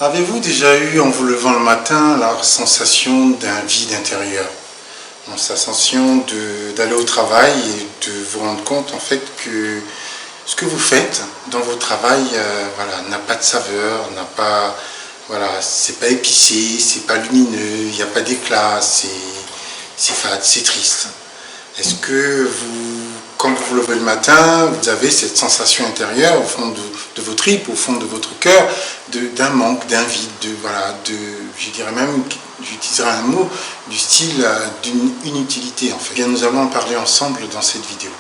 Avez-vous déjà eu, en vous levant le matin, la sensation d'un vide intérieur? La sensation d'aller au travail et de vous rendre compte en fait que ce que vous faites dans votre travail n'a pas de saveur, c'est pas épicé, c'est pas lumineux, il n'y a pas d'éclat, c'est fade, c'est triste. Est-ce que quand vous vous levez le matin, vous avez cette sensation intérieure au fond de vos tripes, au fond de votre cœur, d'un manque, d'un vide, je dirais même, j'utiliserai un mot du style d'une inutilité en fait. Bien, nous allons en parler ensemble dans cette vidéo.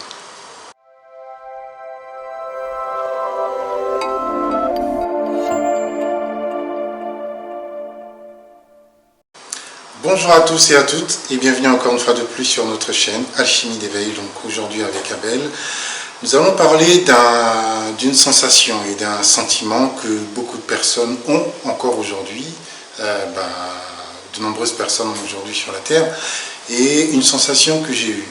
Bonjour à tous et à toutes et bienvenue encore une fois de plus sur notre chaîne Alchimie d'éveil. Donc aujourd'hui avec Abel, nous allons parler d'une sensation et d'un sentiment que beaucoup de personnes ont encore aujourd'hui, de nombreuses personnes aujourd'hui sur la Terre, et une sensation que j'ai eue.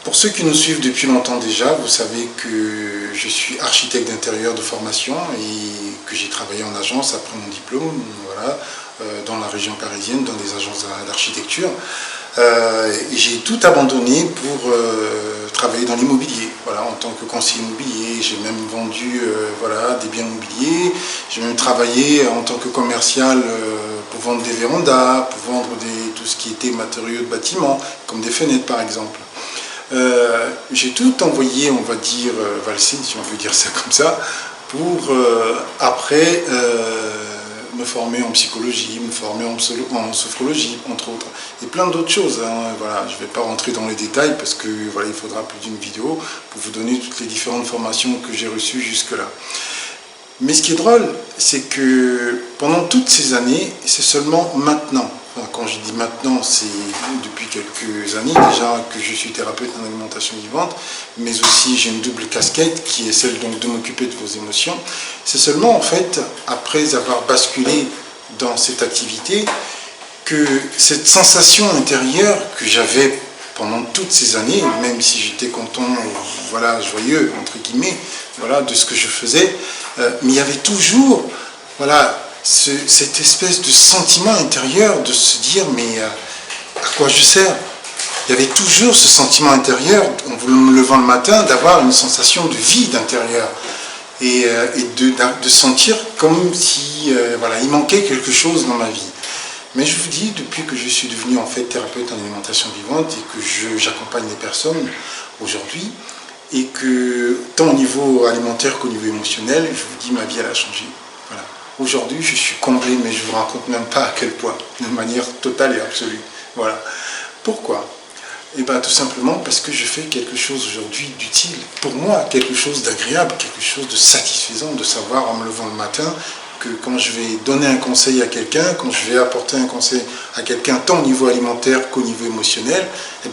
Pour ceux qui nous suivent depuis longtemps déjà, vous savez que je suis architecte d'intérieur de formation et que j'ai travaillé en agence après mon diplôme, dans la région parisienne, dans des agences d'architecture. J'ai tout abandonné pour travailler dans l'immobilier, en tant que conseiller immobilier. J'ai même vendu des biens immobiliers. J'ai même travaillé en tant que commercial pour vendre des vérandas, pour vendre tout ce qui était matériaux de bâtiment, comme des fenêtres par exemple. J'ai tout envoyé, on va dire, valser, si on peut dire ça comme ça, pour après me former en psychologie, me former en sophrologie, entre autres, et plein d'autres choses. Je ne vais pas rentrer dans les détails parce que il faudra plus d'une vidéo pour vous donner toutes les différentes formations que j'ai reçues jusque-là. Mais ce qui est drôle, c'est que pendant toutes ces années, c'est seulement maintenant, quand je dis maintenant, c'est depuis quelques années déjà que je suis thérapeute en alimentation vivante, mais aussi j'ai une double casquette qui est celle donc de m'occuper de vos émotions. C'est seulement en fait, après avoir basculé dans cette activité, que cette sensation intérieure que j'avais pendant toutes ces années, même si j'étais content, joyeux, entre guillemets, de ce que je faisais, mais il y avait toujours, cette espèce de sentiment intérieur de se dire, mais à quoi je sers? Il y avait toujours ce sentiment intérieur, en me levant le matin, d'avoir une sensation de vide intérieur et de sentir comme si il manquait quelque chose dans ma vie. Mais je vous dis, depuis que je suis devenu en fait thérapeute en alimentation vivante et que j'accompagne les personnes aujourd'hui, et que tant au niveau alimentaire qu'au niveau émotionnel, je vous dis, ma vie elle a changé. Aujourd'hui, je suis comblé, mais je ne vous raconte même pas à quel point, de manière totale et absolue. Pourquoi? Tout simplement parce que je fais quelque chose aujourd'hui d'utile. Pour moi, quelque chose d'agréable, quelque chose de satisfaisant, de savoir en me levant le matin que quand je vais donner un conseil à quelqu'un, quand je vais apporter un conseil à quelqu'un, tant au niveau alimentaire qu'au niveau émotionnel,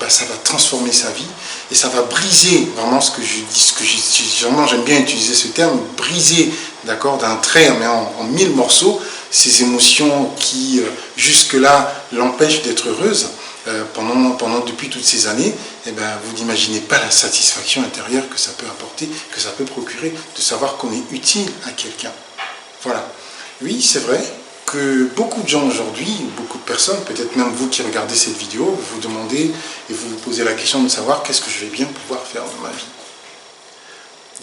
ça va transformer sa vie et ça va briser, vraiment ce que je dis, vraiment j'aime bien utiliser ce terme, briser d'un trait, mais en 1000 morceaux, ces émotions qui jusque-là l'empêchent d'être heureuse depuis toutes ces années. Vous n'imaginez pas la satisfaction intérieure que ça peut apporter, que ça peut procurer, de savoir qu'on est utile à quelqu'un. Oui, c'est vrai que beaucoup de gens aujourd'hui, beaucoup de personnes, peut-être même vous qui regardez cette vidéo, vous vous demandez et vous vous posez la question de savoir qu'est-ce que je vais bien pouvoir faire dans ma vie.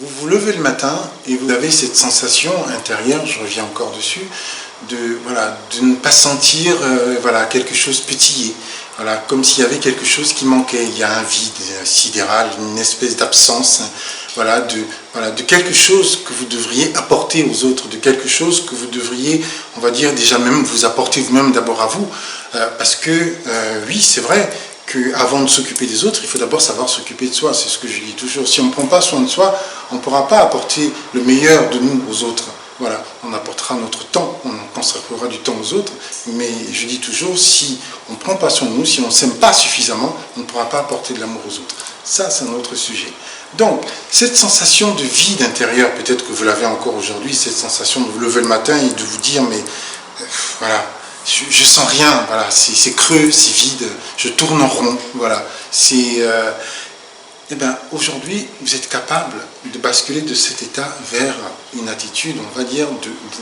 Vous vous levez le matin et vous avez cette sensation intérieure, je reviens encore dessus, de ne pas sentir quelque chose pétiller, comme s'il y avait quelque chose qui manquait. Il y a un vide sidéral, une espèce d'absence, de quelque chose que vous devriez apporter aux autres, de quelque chose que vous devriez, on va dire, déjà même vous apporter vous-même d'abord à vous, parce que oui, c'est vrai qu'avant de s'occuper des autres, il faut d'abord savoir s'occuper de soi. C'est ce que je dis toujours. Si on ne prend pas soin de soi, on ne pourra pas apporter le meilleur de nous aux autres. On apportera notre temps, on consacrera du temps aux autres, mais je dis toujours, si on ne prend pas soin de nous, si on ne s'aime pas suffisamment, on ne pourra pas apporter de l'amour aux autres. Ça, c'est un autre sujet. Donc, cette sensation de vide intérieur, peut-être que vous l'avez encore aujourd'hui, cette sensation de vous lever le matin et de vous dire, mais je sens rien, c'est creux, c'est vide, je tourne en rond, eh bien, aujourd'hui, vous êtes capable de basculer de cet état vers une attitude, on va dire,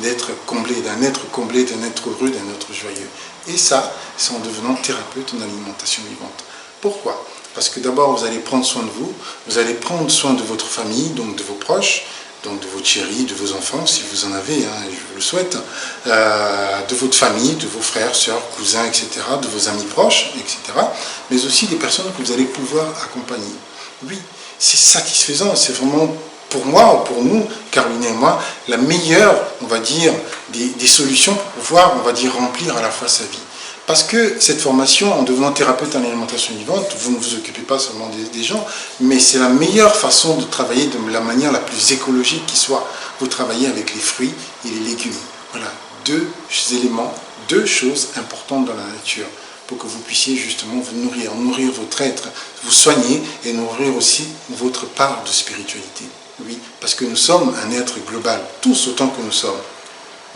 d'être comblé, d'un être heureux, d'un être joyeux. Et ça, c'est en devenant thérapeute en alimentation vivante. Pourquoi? Parce que d'abord, vous allez prendre soin de vous, vous allez prendre soin de votre famille, donc de vos proches, donc de votre chérie, de vos enfants, si vous en avez, hein, je vous le souhaite, de votre famille, de vos frères, sœurs, cousins, etc., de vos amis proches, etc., mais aussi des personnes que vous allez pouvoir accompagner. Oui, c'est satisfaisant, c'est vraiment, pour moi, pour nous, Caroline et moi, la meilleure, on va dire, des solutions pour pouvoir, on va dire, remplir à la fois sa vie. Parce que cette formation, en devenant thérapeute en alimentation vivante, vous ne vous occupez pas seulement des gens, mais c'est la meilleure façon de travailler de la manière la plus écologique qui soit. Vous travaillez avec les fruits et les légumes. Voilà, deux éléments, deux choses importantes dans la nature pour que vous puissiez justement vous nourrir votre être, vous soigner et nourrir aussi votre part de spiritualité. Oui, parce que nous sommes un être global, tous autant que nous sommes.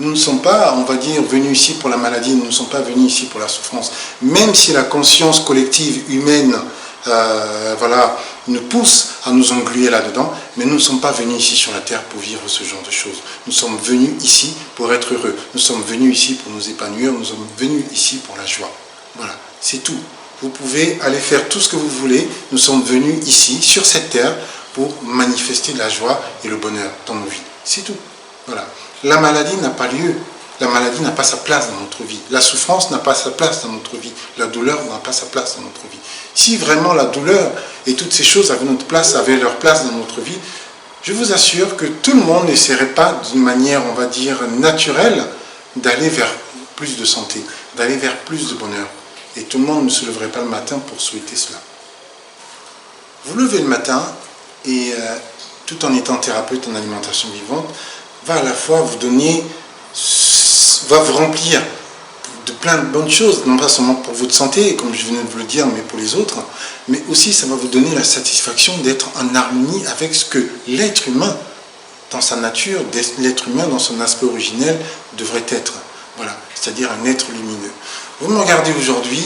Nous ne sommes pas, on va dire, venus ici pour la maladie, nous ne sommes pas venus ici pour la souffrance. Même si la conscience collective humaine voilà, nous pousse à nous engluer là-dedans, mais nous ne sommes pas venus ici sur la terre pour vivre ce genre de choses. Nous sommes venus ici pour être heureux. Nous sommes venus ici pour nous épanouir. Nous sommes venus ici pour la joie. Voilà, c'est tout. Vous pouvez aller faire tout ce que vous voulez. Nous sommes venus ici, sur cette terre, pour manifester la joie et le bonheur dans nos vies. C'est tout. Voilà. La maladie n'a pas lieu. La maladie n'a pas sa place dans notre vie. La souffrance n'a pas sa place dans notre vie. La douleur n'a pas sa place dans notre vie. Si vraiment la douleur et toutes ces choses avaient leur place dans notre vie, je vous assure que tout le monde n'essaierait pas d'une manière, on va dire, naturelle, d'aller vers plus de santé, d'aller vers plus de bonheur. Et tout le monde ne se leverait pas le matin pour souhaiter cela. Vous levez le matin et tout en étant thérapeute en alimentation vivante, va à la fois vous donner, va vous remplir de plein de bonnes choses, non pas seulement pour votre santé, comme je venais de vous le dire, mais pour les autres, mais aussi ça va vous donner la satisfaction d'être en harmonie avec ce que l'être humain, dans sa nature, l'être humain dans son aspect originel, devrait être. Voilà, c'est-à-dire un être lumineux. Vous me regardez aujourd'hui,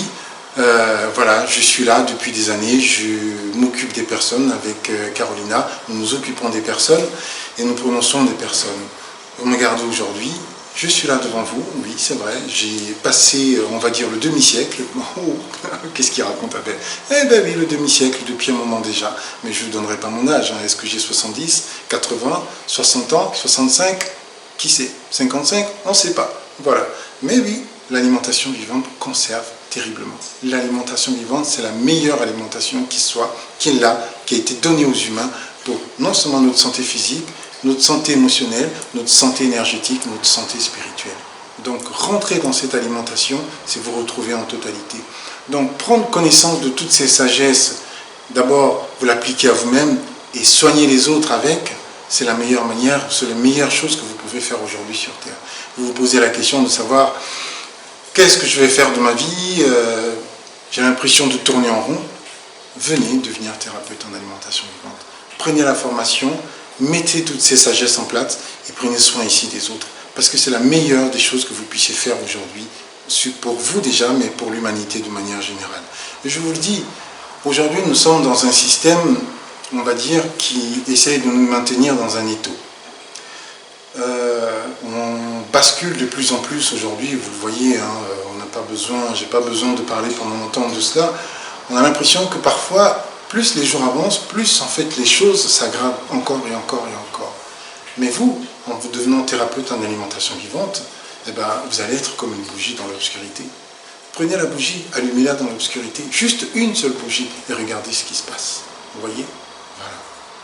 voilà, je suis là depuis des années, je m'occupe des personnes avec Carolina, nous nous occupons des personnes et nous prenons soin des personnes. Vous me regardez aujourd'hui, je suis là devant vous, oui c'est vrai, j'ai passé, on va dire, le demi-siècle. Oh, qu'est-ce qu'il raconte Abel? Eh bien oui, le demi-siècle depuis un moment déjà, mais je ne vous donnerai pas mon âge, hein. Est-ce que j'ai 70, 80, 60 ans, 65, qui sait, 55, on ne sait pas, voilà. Mais oui, l'alimentation vivante conserve terriblement. L'alimentation vivante, c'est la meilleure alimentation qui soit, qui est là, qui a été donnée aux humains pour non seulement notre santé physique, notre santé émotionnelle, notre santé énergétique, notre santé spirituelle. Donc, rentrer dans cette alimentation, c'est vous retrouver en totalité. Donc, prendre connaissance de toutes ces sagesses, d'abord, vous l'appliquez à vous-même et soigner les autres avec, c'est la meilleure manière, c'est la meilleure chose que vous pouvez faire aujourd'hui sur Terre. Vous vous posez la question de savoir qu'est-ce que je vais faire de ma vie, j'ai l'impression de tourner en rond. Venez devenir thérapeute en alimentation vivante. Prenez la formation, mettez toutes ces sagesses en place et prenez soin ici des autres. Parce que c'est la meilleure des choses que vous puissiez faire aujourd'hui, pour vous déjà, mais pour l'humanité de manière générale. Et je vous le dis, aujourd'hui nous sommes dans un système, on va dire, qui essaye de nous maintenir dans un étau. On bascule de plus en plus aujourd'hui, vous le voyez, hein, on n'a pas besoin, j'ai pas besoin de parler pendant longtemps de cela. On a l'impression que parfois, plus les jours avancent, plus en fait les choses s'aggravent encore et encore et encore. Mais vous, en vous devenant thérapeute en alimentation vivante, eh ben, vous allez être comme une bougie dans l'obscurité. Prenez la bougie, allumez-la dans l'obscurité, juste une seule bougie, et regardez ce qui se passe. Vous voyez? Voilà.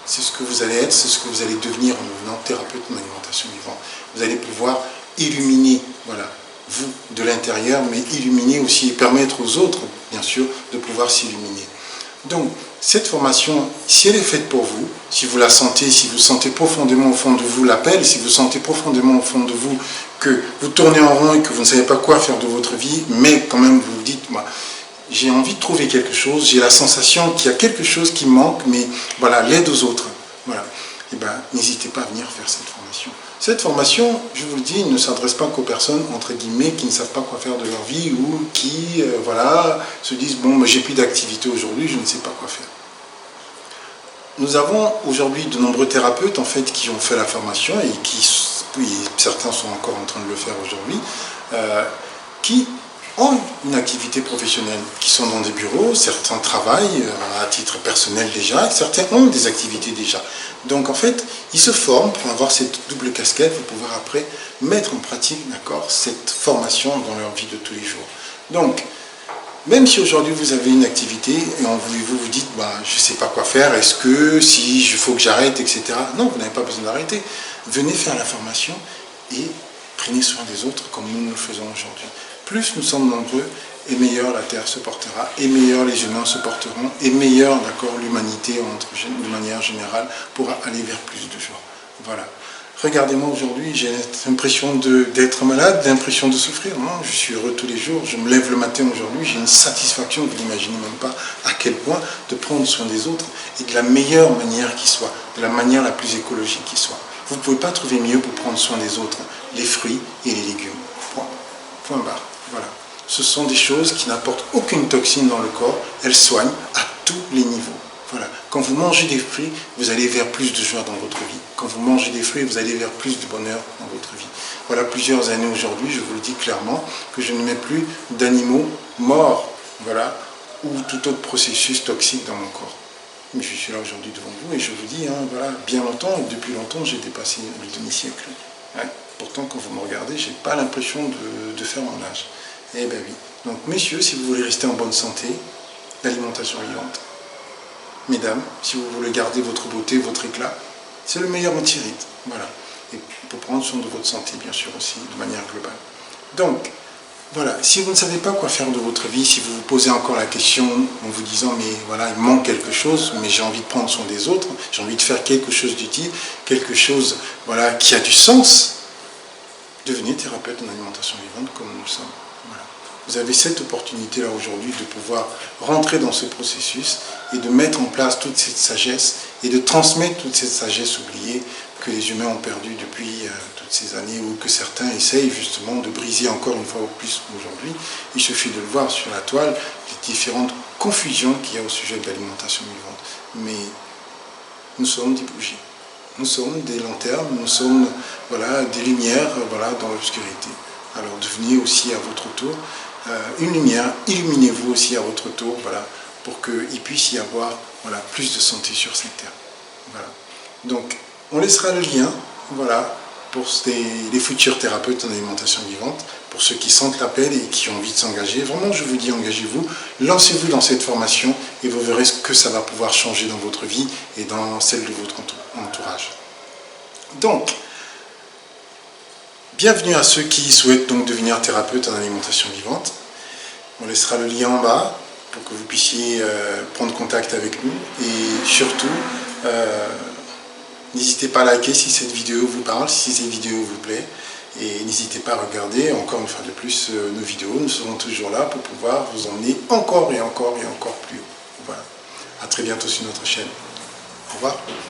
C'est ce que vous allez être, c'est ce que vous allez devenir en devenant thérapeute en alimentation vivante. Vous allez pouvoir illuminer, voilà, vous, de l'intérieur, mais illuminer aussi et permettre aux autres, bien sûr, de pouvoir s'illuminer. Donc, cette formation, si elle est faite pour vous, si vous la sentez, si vous sentez profondément au fond de vous l'appel, si vous sentez profondément au fond de vous que vous tournez en rond et que vous ne savez pas quoi faire de votre vie, mais quand même vous vous dites, moi, j'ai envie de trouver quelque chose, j'ai la sensation qu'il y a quelque chose qui manque, mais voilà, l'aide aux autres, voilà. Eh bien, n'hésitez pas à venir faire cette formation. Cette formation, je vous le dis, ne s'adresse pas qu'aux personnes, entre guillemets, qui ne savent pas quoi faire de leur vie ou qui, voilà, se disent, bon, j'ai plus d'activité aujourd'hui, je ne sais pas quoi faire. nous avons aujourd'hui de nombreux thérapeutes en fait qui ont fait la formation et certains sont encore en train de le faire aujourd'hui, qui ont une activité professionnelle, qui sont dans des bureaux, certains travaillent à titre personnel déjà, certains ont des activités déjà. Donc en fait, ils se forment pour avoir cette double casquette, pour pouvoir après mettre en pratique, d'accord, cette formation dans leur vie de tous les jours. Donc, même si aujourd'hui vous avez une activité et vous vous dites, bah, je ne sais pas quoi faire, est-ce que si il faut que j'arrête, etc. Non, vous n'avez pas besoin d'arrêter. Venez faire la formation et prenez soin des autres comme nous le faisons aujourd'hui. Plus nous sommes nombreux, et meilleur la Terre se portera, et meilleur les humains se porteront, et meilleur l'humanité de manière générale pourra aller vers plus de joie. Voilà. Regardez-moi aujourd'hui, j'ai l'impression d'être malade, l'impression de souffrir. Non, je suis heureux tous les jours, je me lève le matin aujourd'hui, j'ai une satisfaction, vous n'imaginez même pas à quel point, de prendre soin des autres, et de la meilleure manière qui soit, de la manière la plus écologique qui soit. Vous ne pouvez pas trouver mieux pour prendre soin des autres, les fruits et les légumes. Point. Point barre. Voilà. Ce sont des choses qui n'apportent aucune toxine dans le corps, elles soignent à tous les niveaux. Voilà. Quand vous mangez des fruits, vous allez vers plus de joie dans votre vie. Quand vous mangez des fruits, vous allez vers plus de bonheur dans votre vie. Voilà plusieurs années aujourd'hui, je vous le dis clairement, que je ne mets plus d'animaux morts, voilà, ou tout autre processus toxique dans mon corps. Mais je suis là aujourd'hui devant vous et je vous dis, hein, voilà, bien longtemps, et depuis longtemps, j'ai dépassé le demi-siècle. Ouais. Pourtant, quand vous me regardez, je n'ai pas l'impression de faire mon âge. Eh bien oui. Donc, messieurs, si vous voulez rester en bonne santé, l'alimentation vivante. Mesdames, si vous voulez garder votre beauté, votre éclat, c'est le meilleur anti-rides. Voilà. Et pour prendre soin de votre santé, bien sûr, aussi, de manière globale. Donc, voilà. Si vous ne savez pas quoi faire de votre vie, si vous vous posez encore la question en vous disant, mais voilà, il manque quelque chose, mais j'ai envie de prendre soin des autres, j'ai envie de faire quelque chose d'utile, quelque chose, voilà, qui a du sens, devenez thérapeute en alimentation vivante comme nous le sommes. Voilà. Vous avez cette opportunité-là aujourd'hui de pouvoir rentrer dans ce processus et de mettre en place toute cette sagesse et de transmettre toute cette sagesse oubliée que les humains ont perdue depuis toutes ces années ou que certains essayent justement de briser encore une fois au plus aujourd'hui. Il suffit de le voir sur la toile, les différentes confusions qu'il y a au sujet de l'alimentation vivante. Mais nous sommes des bougies. Nous sommes des lanternes, nous sommes voilà, des lumières voilà, dans l'obscurité. Alors devenez aussi à votre tour une lumière, illuminez-vous aussi à votre tour, voilà, pour qu'il puisse y avoir voilà, plus de santé sur cette terre. Voilà. Donc on laissera le lien voilà, pour les futurs thérapeutes en alimentation vivante, pour ceux qui sentent l'appel et qui ont envie de s'engager. Vraiment, je vous dis, engagez-vous, lancez-vous dans cette formation et vous verrez ce que ça va pouvoir changer dans votre vie et dans celle de votre entourage. Donc, bienvenue à ceux qui souhaitent donc devenir thérapeute en alimentation vivante. On laissera le lien en bas pour que vous puissiez prendre contact avec nous et surtout, n'hésitez pas à liker si cette vidéo vous parle, si cette vidéo vous plaît. Et n'hésitez pas à regarder encore une fois de plus nos vidéos. Nous serons toujours là pour pouvoir vous emmener encore et encore et encore plus haut. Voilà. À très bientôt sur notre chaîne. Au revoir.